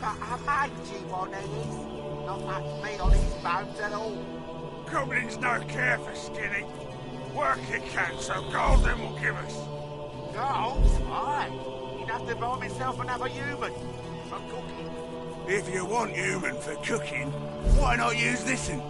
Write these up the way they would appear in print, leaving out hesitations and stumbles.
But a mangy one he is. Not much meat on his bones at all. Goblins no care for skinny. Work it can, so Golden will give us. Gold? Aye. He'd have to buy himself another human. For cooking. If you want human for cooking, why not use this'n?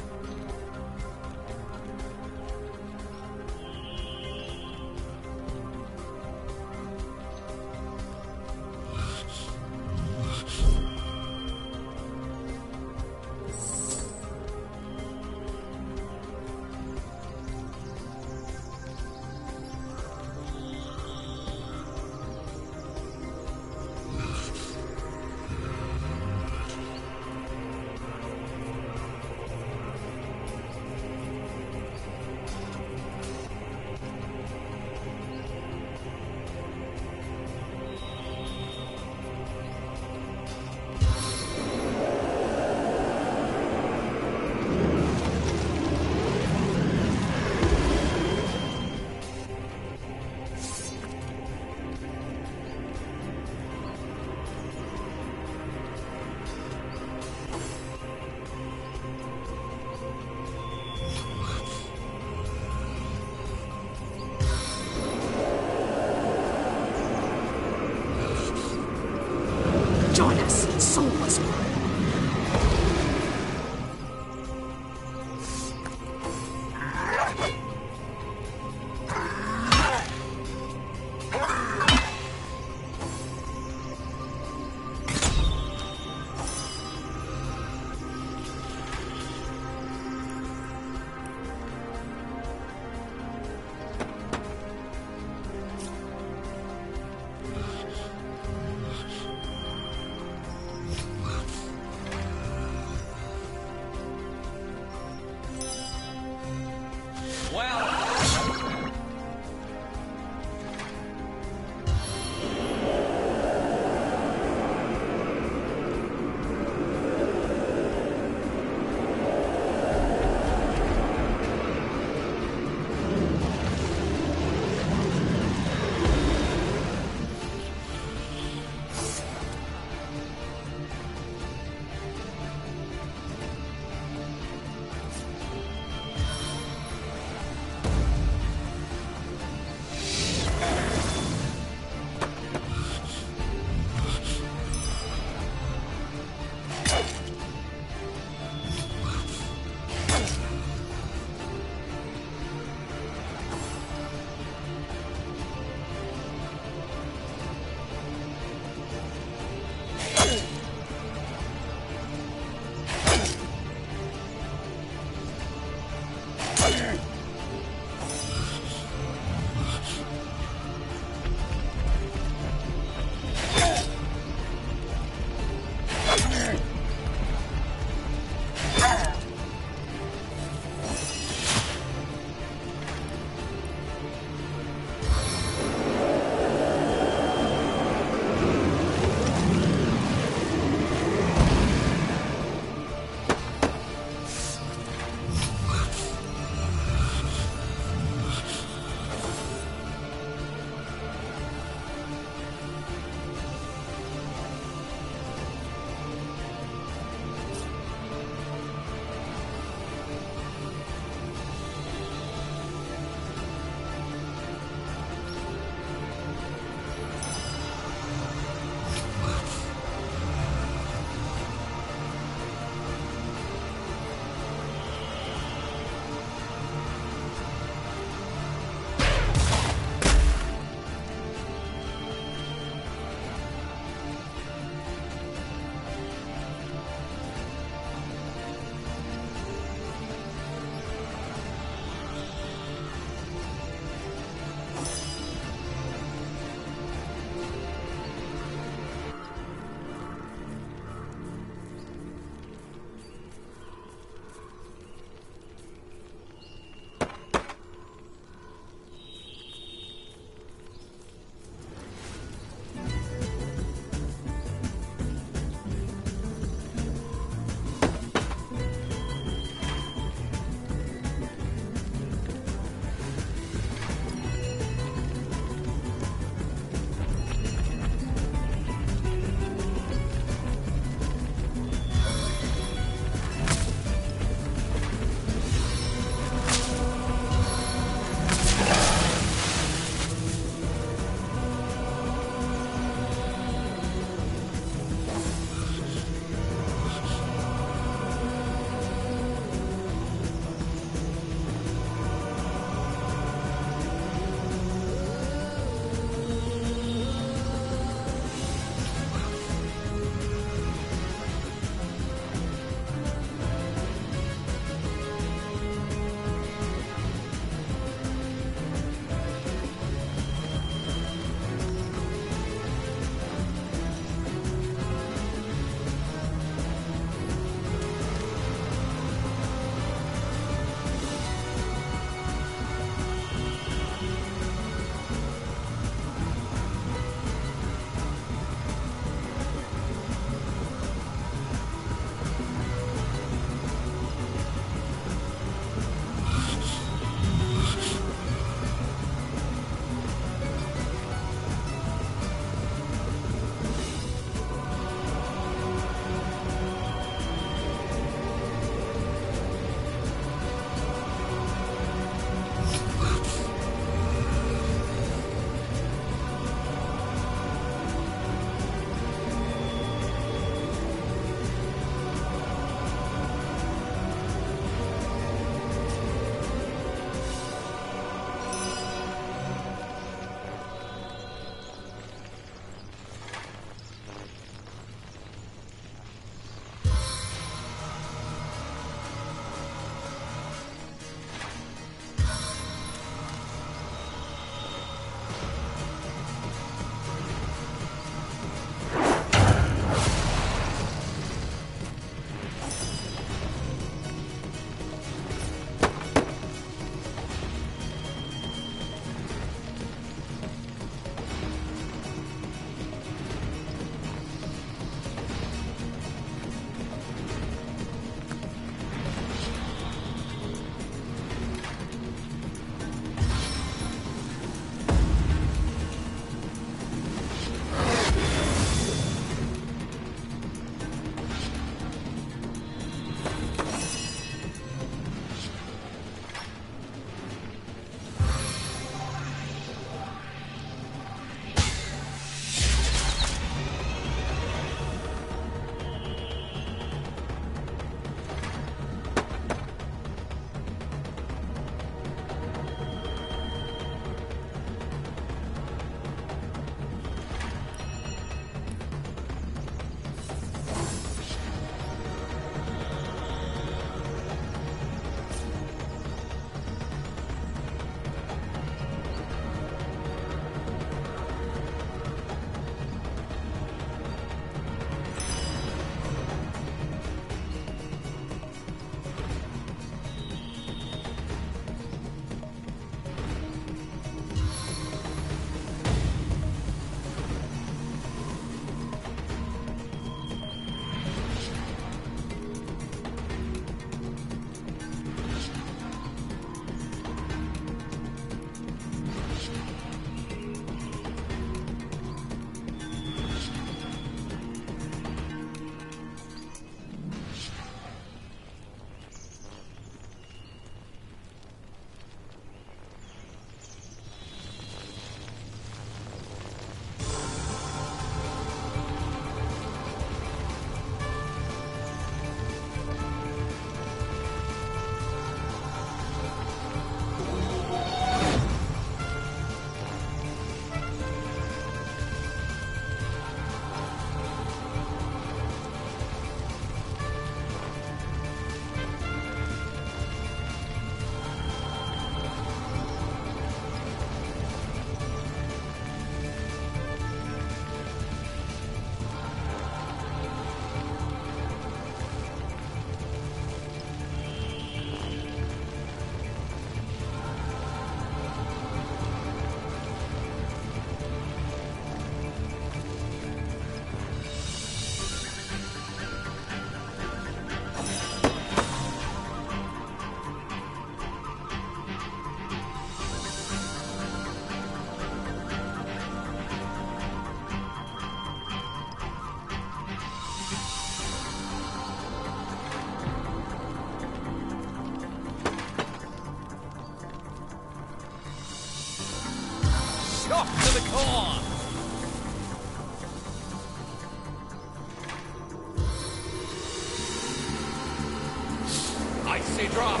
icy drop.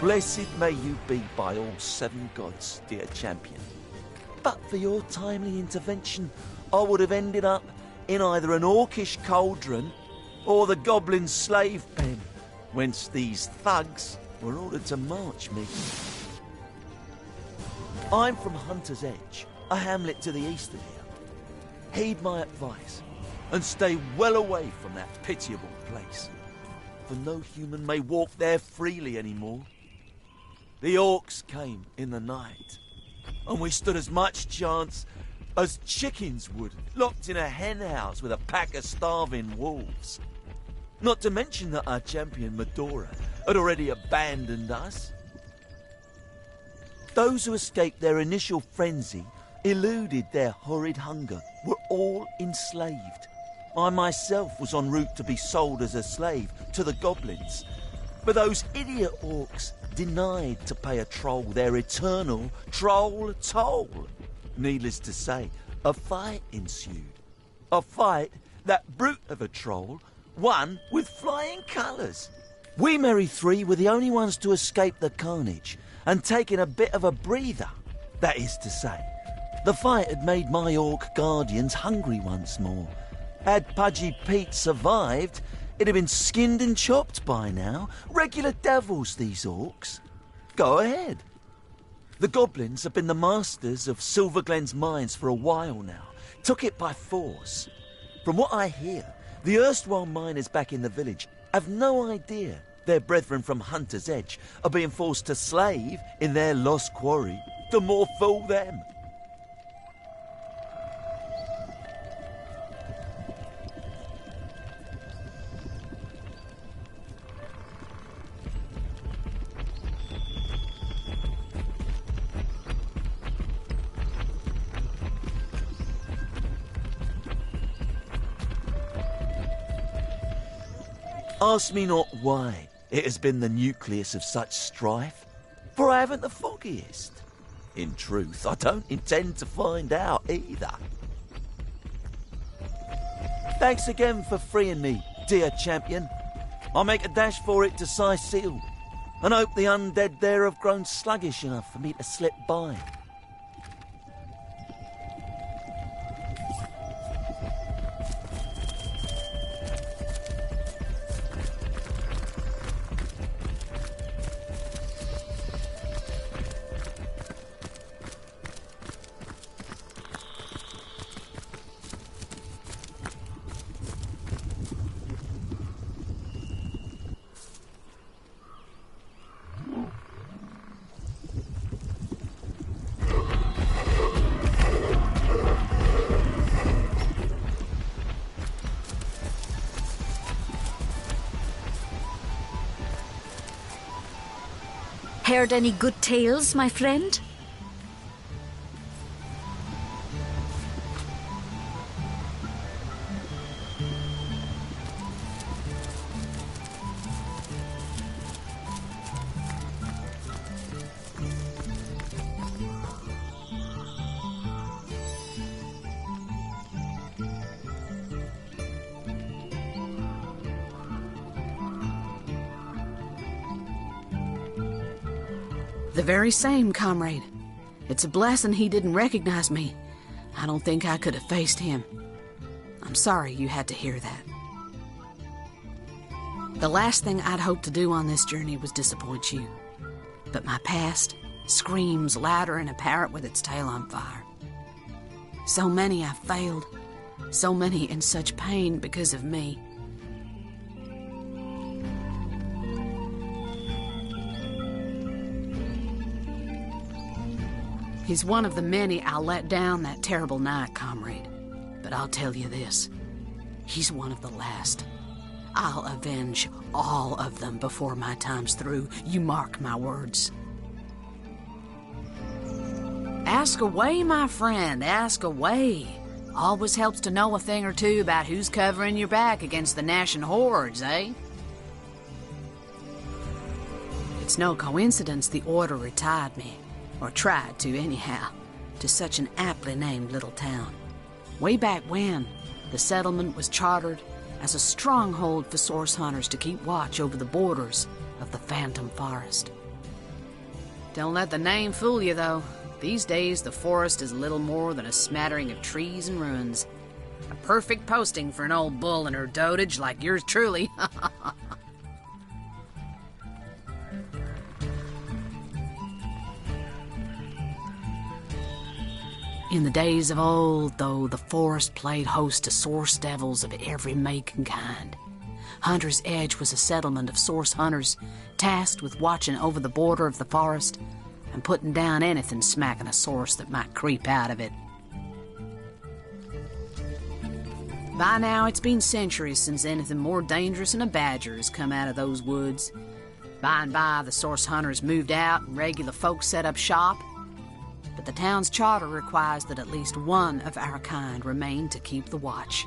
Blessed may you be by all 7 gods, dear champion. But for your timely intervention, I would have ended up in either an orcish cauldron or the goblin slave pen, whence these thugs were ordered to march me. I'm from Hunter's Edge, a hamlet to the east of here. Heed my advice, and stay well away from that pitiable place, for no human may walk there freely anymore. The orcs came in the night, and we stood as much chance as chickens would, locked in a hen house with a pack of starving wolves. Not to mention that our champion Medora had already abandoned us. Those who escaped their initial frenzy, eluded their horrid hunger, were all enslaved. I myself was en route to be sold as a slave to the goblins, but those idiot orcs denied to pay a troll their eternal troll toll. Needless to say, a fight ensued. A fight that brute of a troll won with flying colours. We merry three were the only ones to escape the carnage and taking a bit of a breather. That is to say, the fight had made my orc guardians hungry once more. Had Pudgy Pete survived, it'd have been skinned and chopped by now. Regular devils, these orcs. Go ahead. The goblins have been the masters of Silverglen's mines for a while now. Took it by force. From what I hear, the erstwhile miners back in the village have no idea their brethren from Hunter's Edge are being forced to slave in their lost quarry. The more fool them. Ask me not why it has been the nucleus of such strife, for I haven't the foggiest. In truth, I don't intend to find out either. Thanks again for freeing me, dear champion. I'll make a dash for it to Seal, and hope the undead there have grown sluggish enough for me to slip by. Heard any good tales, my friend? The very same, comrade. It's a blessing he didn't recognize me. I don't think I could have faced him. I'm sorry you had to hear that. The last thing I'd hoped to do on this journey was disappoint you. But my past screams louder than a parrot with its tail on fire. So many I've failed. So many in such pain because of me. He's one of the many I let down that terrible night, comrade. But I'll tell you this. He's one of the last. I'll avenge all of them before my time's through. You mark my words. Ask away, my friend, ask away. Always helps to know a thing or two about who's covering your back against the gnashing hordes, eh? It's no coincidence the Order retired me, or tried to anyhow, to such an aptly named little town. Way back when, the settlement was chartered as a stronghold for source hunters to keep watch over the borders of the Phantom Forest. Don't let the name fool you, though. These days, the forest is little more than a smattering of trees and ruins. A perfect posting for an old bull and her dotage like yours truly. In the days of old, though, the forest played host to source devils of every make and kind. Hunter's Edge was a settlement of source hunters tasked with watching over the border of the forest and putting down anything smacking a source that might creep out of it. By now, it's been centuries since anything more dangerous than a badger has come out of those woods. By and by, the source hunters moved out and regular folks set up shop. But the town's charter requires that at least one of our kind remain to keep the watch.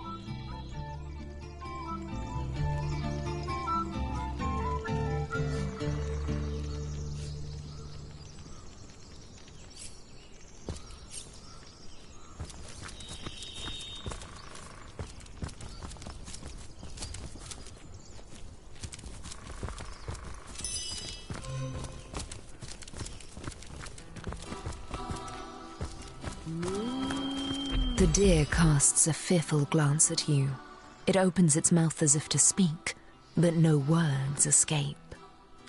The deer casts a fearful glance at you. It opens its mouth as if to speak, but no words escape.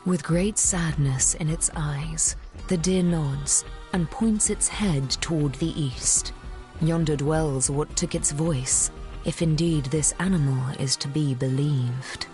With great sadness in its eyes, the deer nods and points its head toward the east. Yonder dwells what took its voice, if indeed this animal is to be believed.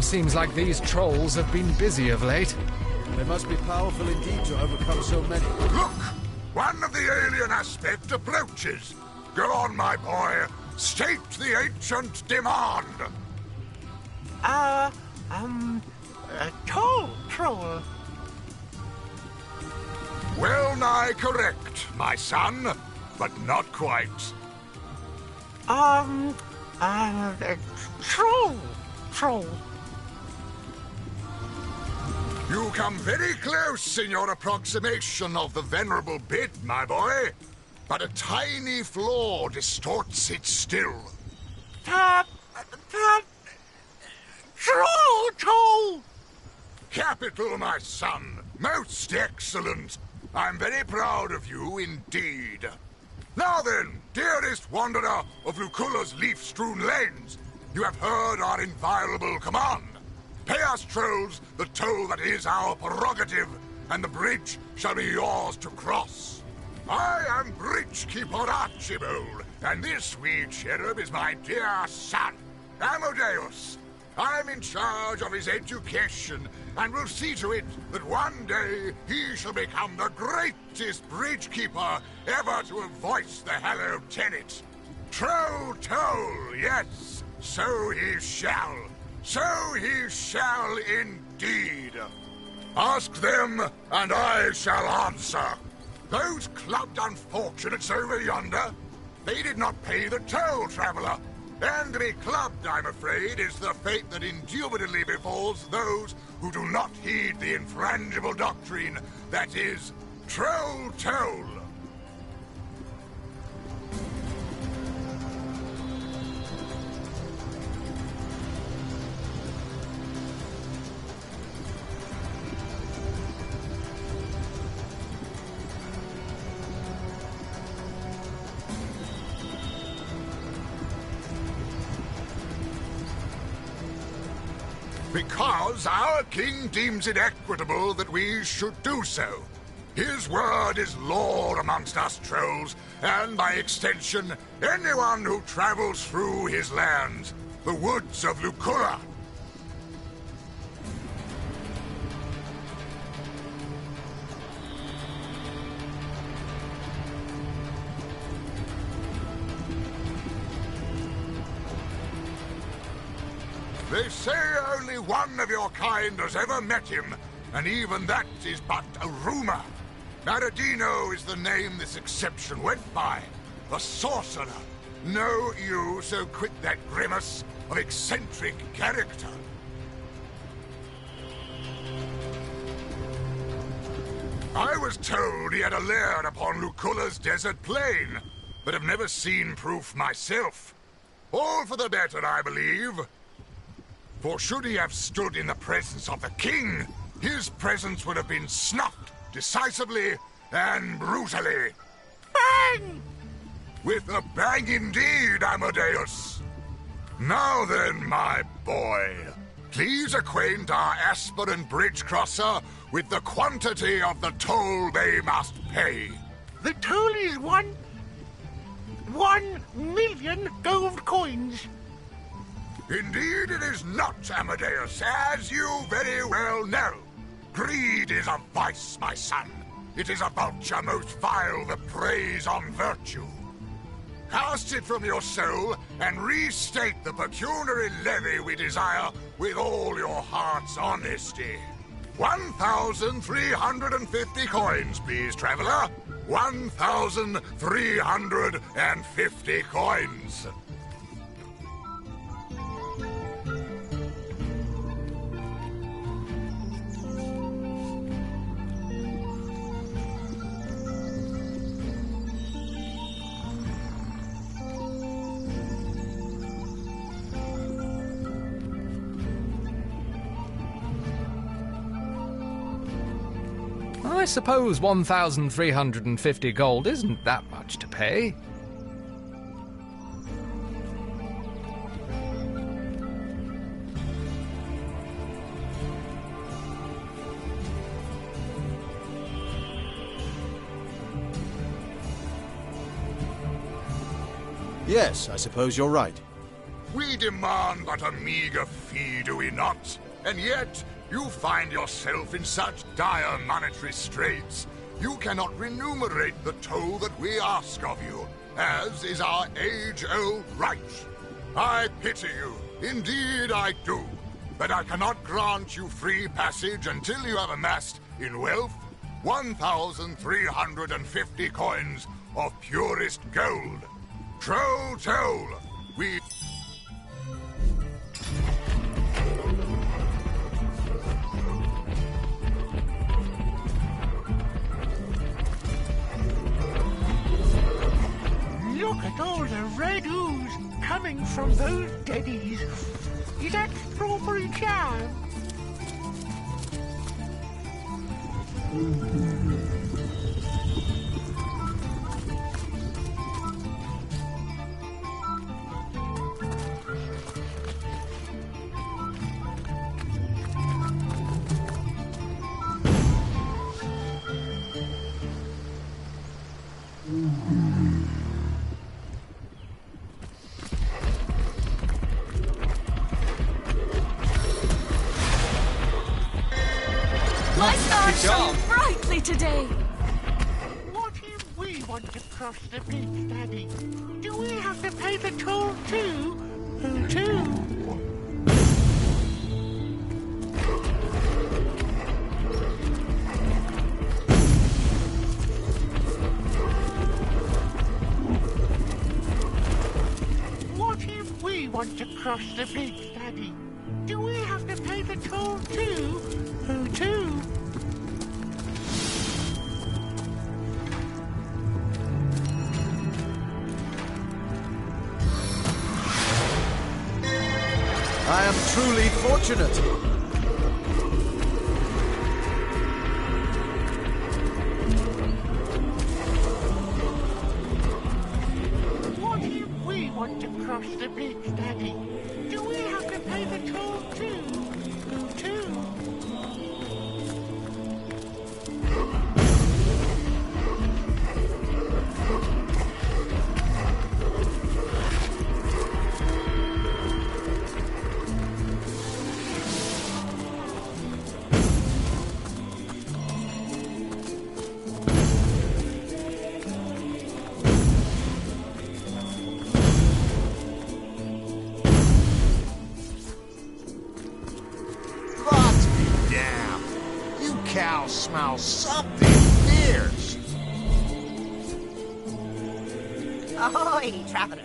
Seems like these trolls have been busy of late. They must be powerful indeed to overcome so many. Look! One of the alien aspect approaches. Go on, my boy. State the ancient demand. Troll. Well nigh correct, my son, but not quite. Troll. You come very close in your approximation of the venerable bit, my boy. But a tiny flaw distorts it still. Troll! Capital, my son. Most excellent. I'm very proud of you indeed. Now then, dearest wanderer of Lucula's leaf-strewn lanes, you have heard our inviolable command. Pay us, trolls, the toll that is our prerogative, and the bridge shall be yours to cross. I am Bridgekeeper Archibald, and this wee cherub is my dear son, Amadeus. I'm in charge of his education, and will see to it that one day he shall become the greatest bridgekeeper ever to have voiced the hallowed tenet. Troll toll, yes, so he shall. So he shall indeed. Ask them, and I shall answer. Those clubbed unfortunates over yonder, they did not pay the toll, traveller. And to be clubbed, I'm afraid, is the fate that indubitably befalls those who do not heed the infrangible doctrine that is troll toll. Because our king deems it equitable that we should do so. His word is law amongst us trolls, and by extension, anyone who travels through his lands, the woods of Lucula. They say only one of your kind has ever met him, and even that is but a rumor. Maradino is the name this exception went by. A sorcerer. Know you so quit that grimace of eccentric character? I was told he had a lair upon Lucula's desert plain, but have never seen proof myself. All for the better, I believe. For should he have stood in the presence of the king, his presence would have been snuffed decisively and brutally. Bang! With a bang indeed, Amadeus. Now then, my boy, please acquaint our aspirant bridge crosser with the quantity of the toll they must pay. The toll is 1,000,000 gold coins. Indeed it is not, Amadeus, as you very well know. Greed is a vice, my son. It is a vulture most vile that preys on virtue. Cast it from your soul, and restate the pecuniary levy we desire with all your heart's honesty. 1,350 coins, please, traveler. 1,350 coins. I suppose 1,350 gold isn't that much to pay. Yes, I suppose you're right. We demand but a meager fee, do we not? And yet, you find yourself in such dire monetary straits, you cannot remunerate the toll that we ask of you, as is our age-old right. I pity you, indeed I do, but I cannot grant you free passage until you have amassed, in wealth, 1,350 coins of purest gold. Troll toll, we... Look at all the red ooze coming from those deadies. Is that strawberry jam? today. What if we want to cross the bridge, Daddy? Do we have to pay the toll too? Who too? What if we want to cross the bridge, Daddy? Do we have to pay the toll too? Who too? I am truly fortunate. What if we want to cross the bridge, Daddy? Do we have to pay the toll too? Who too? Gods be damned. You cows smell something fierce. Ahoy, traveller!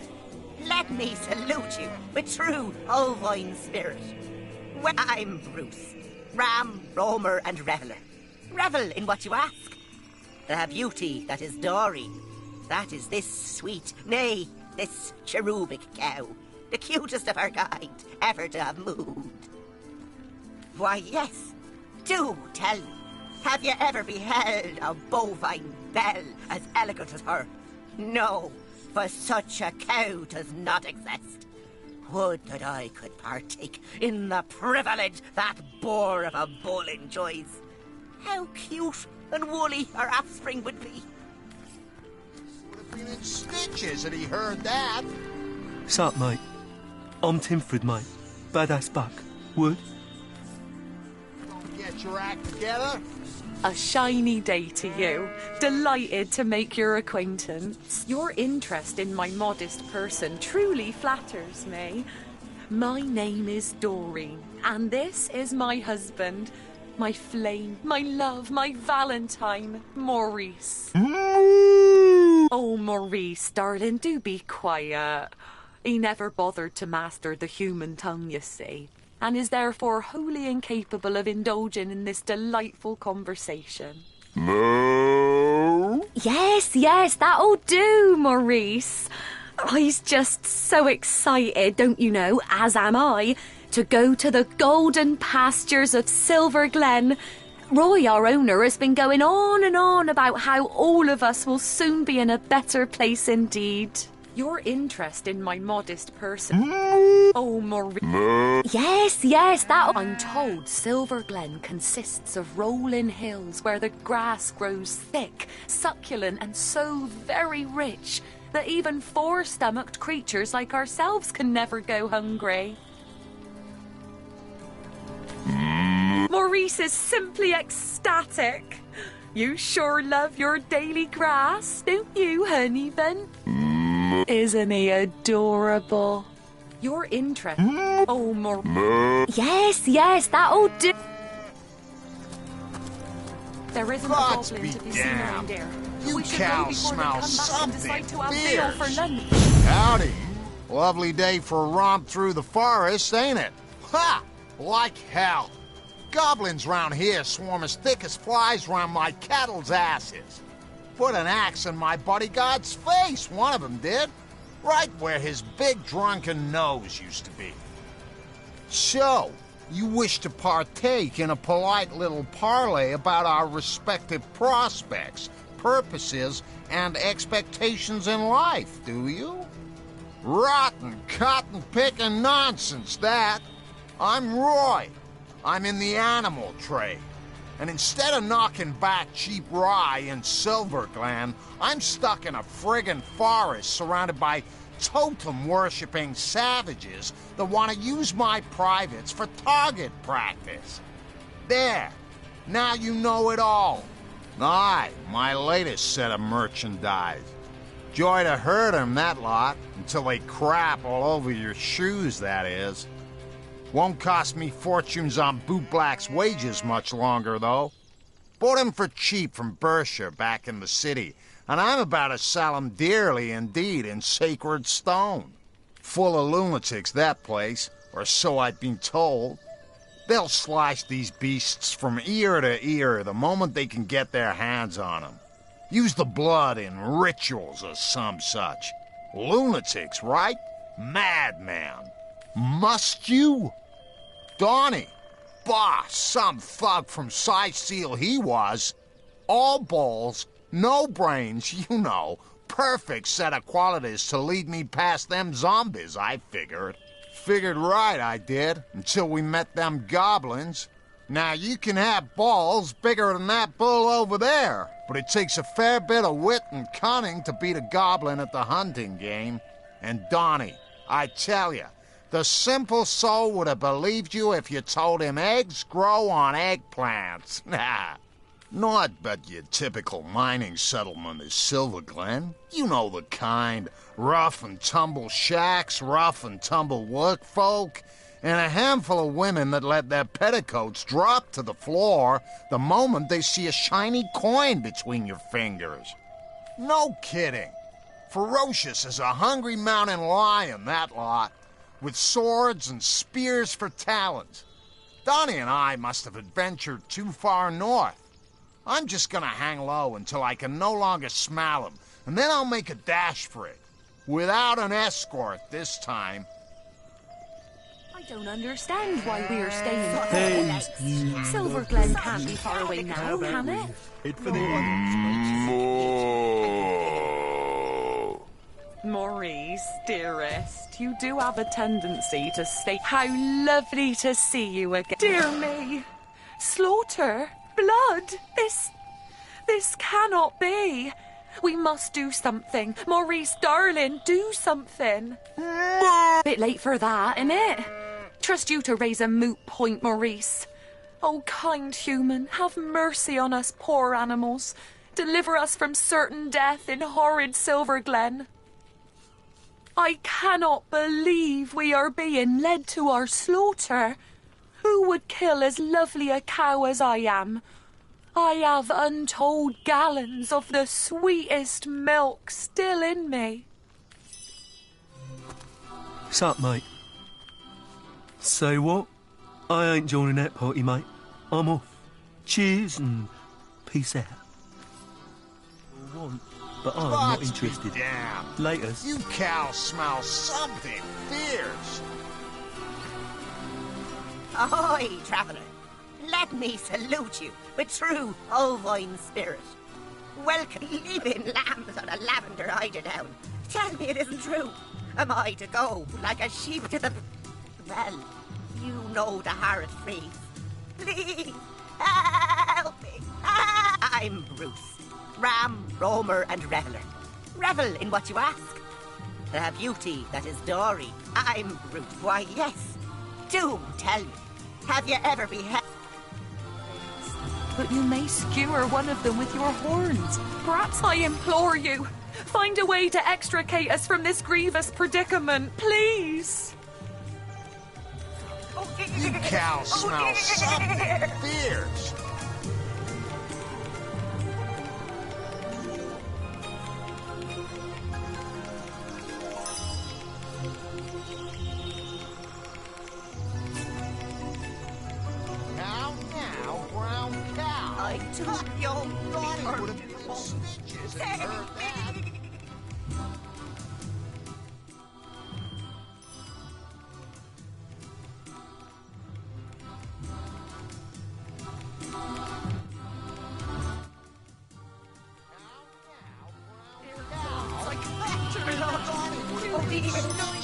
Let me salute you with true ovine spirit. Well, I'm Bruce, ram, roamer, and reveller. Revel in what you ask. The beauty that is Dory. That is this sweet, nay, this cherubic cow, the cutest of her kind ever to have moved. Why, yes, do tell me, have you ever beheld a bovine belle as elegant as her? No, for such a cow does not exist. Would that I could partake in the privilege that boar of a bull enjoys. How cute and woolly our offspring would be. Would have been in stitches had he heard that. Sup, mate? I'm Timford, mate. Badass buck. Wood? Don't get your act together. A shiny day to you. Delighted to make your acquaintance. Your interest in my modest person truly flatters me. My name is Doreen, and this is my husband, my flame, my love, my Valentine, Maurice. Oh, Maurice, darling, do be quiet. He never bothered to master the human tongue, you see, and is therefore wholly incapable of indulging in this delightful conversation. No. Yes, that'll do, Maurice. He's just so excited, don't you know, as am I, to go to the golden pastures of Silver Glen. Roy, our owner, has been going on and on about how all of us will soon be in a better place indeed. Your interest in my modest person. Oh, Maurice. Yes, that. I'm told Silver Glen consists of rolling hills where the grass grows thick, succulent, and so very rich that even four-stomached creatures like ourselves can never go hungry. Maurice is simply ecstatic. You sure love your daily grass, don't you, honey bun? Isn't he adorable? Your interest. Oh, Yes, that'll do. There isn't Gods a goblin be to be seen damned. around here. You We should go cows before they smell come back and something decide to have meal for fierce. lunch. Howdy. Lovely day for a romp through the forest, ain't it? Ha! Like hell. Goblins round here swarm as thick as flies round my cattle's asses. Put an axe in my bodyguard's face, one of them did. Right where his big drunken nose used to be. So, you wish to partake in a polite little parley about our respective prospects, purposes, and expectations in life, do you? Rotten, cotton-picking nonsense, that. I'm Roy. I'm in the animal trade. And instead of knocking back cheap rye in Silver Glen, I'm stuck in a friggin' forest surrounded by totem-worshipping savages that want to use my privates for target practice. There. Now you know it all. Aye, my latest set of merchandise. Joy to herd 'em, that lot, until they crap all over your shoes, that is. Won't cost me fortunes on bootblack's wages much longer, though. Bought 'em for cheap from Berkshire back in the city, and I'm about to sell 'em dearly indeed in sacred stone. Full of lunatics, that place, or so I've been told. They'll slice these beasts from ear to ear the moment they can get their hands on 'em. Use the blood in rituals or some such. Lunatics, right? Madman. Must you? Donnie. Bah, some thug from Seal he was. All balls, no brains, you know. Perfect set of qualities to lead me past them zombies, I figured. Figured right, I did, until we met them goblins. Now, you can have balls bigger than that bull over there, but it takes a fair bit of wit and cunning to beat a goblin at the hunting game. And Donnie, I tell you, the simple soul would have believed you if you told him eggs grow on eggplants. Not but your typical mining settlement is Silver Glen. You know the kind. Rough and tumble shacks, rough and tumble workfolk, and a handful of women that let their petticoats drop to the floor the moment they see a shiny coin between your fingers. No kidding. Ferocious as a hungry mountain lion, that lot, with swords and spears for talons. Donnie and I must have adventured too far north. I'm just gonna hang low until I can no longer smell him, and then I'll make a dash for it. Without an escort this time. I don't understand why we're staying Hey, here. Silver Glen can't be far away now, can it? Head for the Maurice, dearest, you do have a tendency to stay. How lovely to see you again. Dear me. Slaughter. Blood. This cannot be. We must do something. Maurice, darling, do something. Bit late for that, innit? Trust you to raise a moot point, Maurice. Oh, kind human, have mercy on us poor animals. Deliver us from certain death in horrid Silver Glen. I cannot believe we are being led to our slaughter. Who would kill as lovely a cow as I am? I have untold gallons of the sweetest milk still in me. Sup, mate? Say what? I ain't joining that party, mate. I'm off. Cheers and peace out. But I'm not interested. Damn. Laters. You cows smell something fierce. Ahoy, traveller. Let me salute you with true ovine spirit. Welcome, leaping lambs on a lavender eiderdown. Tell me it isn't true. Am I to go like a sheep to the... Well, you know the horrid freeze. Please, help me. I'm Bruce, ram, roamer, and reveller. Revel in what you ask. The beauty that is Dory. I'm Bruce. Why, yes. Do tell me, have you ever beheld... But you may skewer one of them with your horns. Perhaps I implore you, find a way to extricate us from this grievous predicament, please. You cows smell something fierce. I took your Donnie would have been stitches if he heard that. Like that,